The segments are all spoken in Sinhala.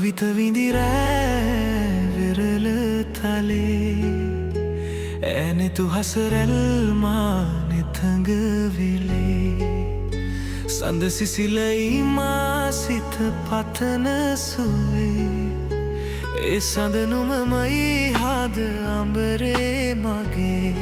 මදුවිත විඳිරෑ වෙරළ තලේ ඇනෙතු හසරැල්මා නෙතඟ වෙලේ සඳ සිසිලයි මා සිත පතන සුවේ ඒ සඳනුමමයි හද අඹරේ මගේ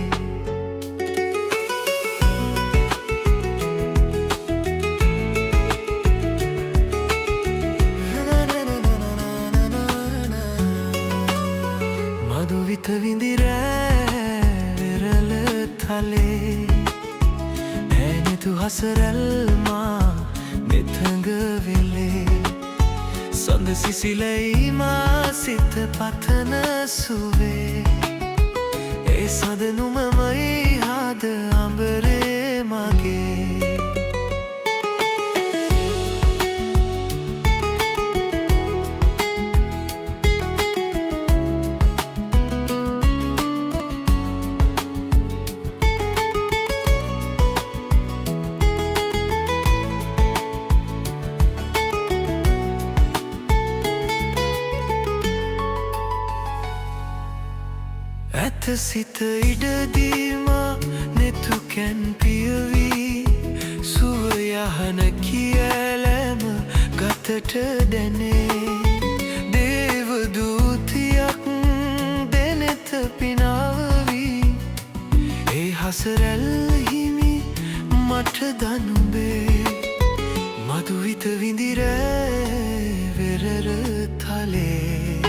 මදුවිත විඳිරෑ වෙරළ තලේ ඇනෙතු හසරැල්මා නෙතඟ වෙලේ සඳ සිසිලයි මා සිත පතන සුවේ ඒ සඳනුමමයි හද අඹරේ මගේ ඇත සිත ඉඩදීමා නෙතුකැන් පියවී සුව යහන කියලම ගතට දැනේ දේවදූතියක් දෙනෙත පිනාවී ඒ හසරැල් හිමි මට දනුබේ මදුවිත විඳිරෑ වෙරළ තලේ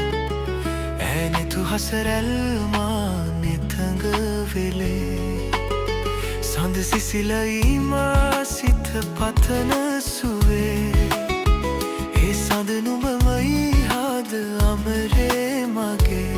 ඇනෙතු හසරැල්මා නෙතඟ වෙලේ සඳ සිසිලයි මා සිත පතන සුවේ ඒ සඳනුමමයි හද අඹරේ මගේ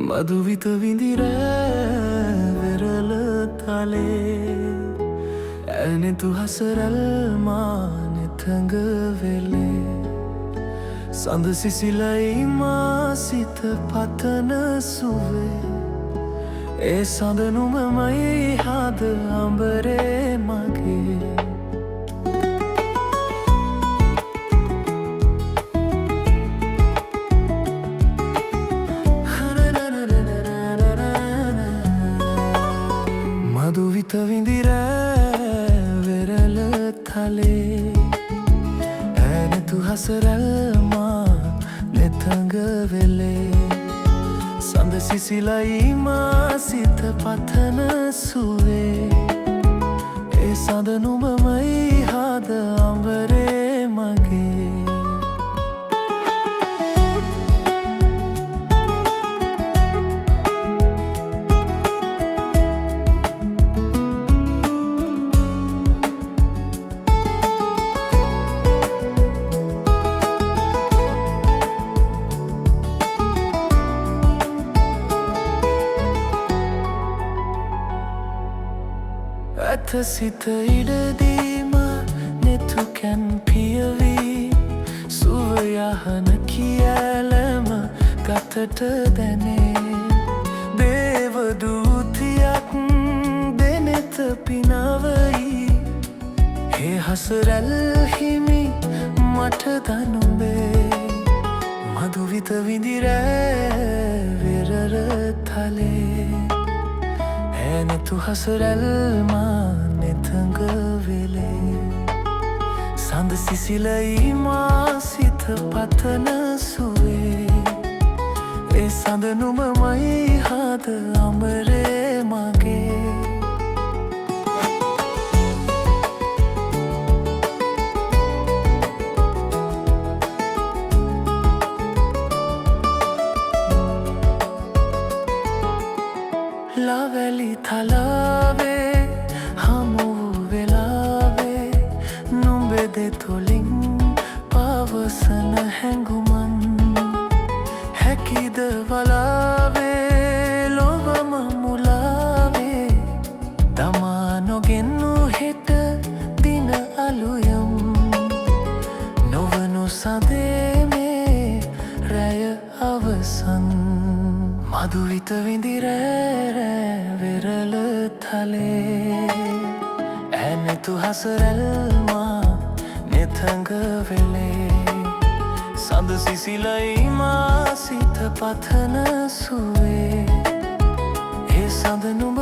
මදුවිත විඳිරෑ වෙරළ තලේ ඇනෙතු හසරැල්මා නෙතඟ වෙලේ සඳ සිසිලයි මා සිත පතන සුවේ ඒ සඳනුමමයි හද අඹරේ මගේ මදුවිත විඳිරෑ වෙරළ තලේ ඇනෙතු හසරැල්මා නෙතඟ වෙලේ සඳ සිසිලයි මා සිත පතන සුවේ ඒ සඳනුමමයි හද අඹරේ මගේ ඇත සිත ඉඩදීමා නෙතුකැන් පියවී සුව යහන කියලම ගතට දැනේ දේවදූතියක් දෙනෙත පිනවයි ඒ හසරැල් හිමි මට දනුබේ මදුවිත විඳිරෑ වෙරළ තලේ ඇනෙතු හසරැල්මා නෙතඟ වෙලේ සඳ සිසිලයි මා සිත පතන සුවේ ඒ සඳනුමමයි හද අඹරේ මගේ ලවැලි තලාවේ හමු වෙලාවේ නුඹේ දෙතොලින් පවසන හැඟුමන් හැකිද වලාවේ ලොවම තලේ ඇනෙතු හසරැල්මා නෙතඟ වෙලේ සඳ සිසිලයි මා සිත පතන සුවේ ඒ සඳනු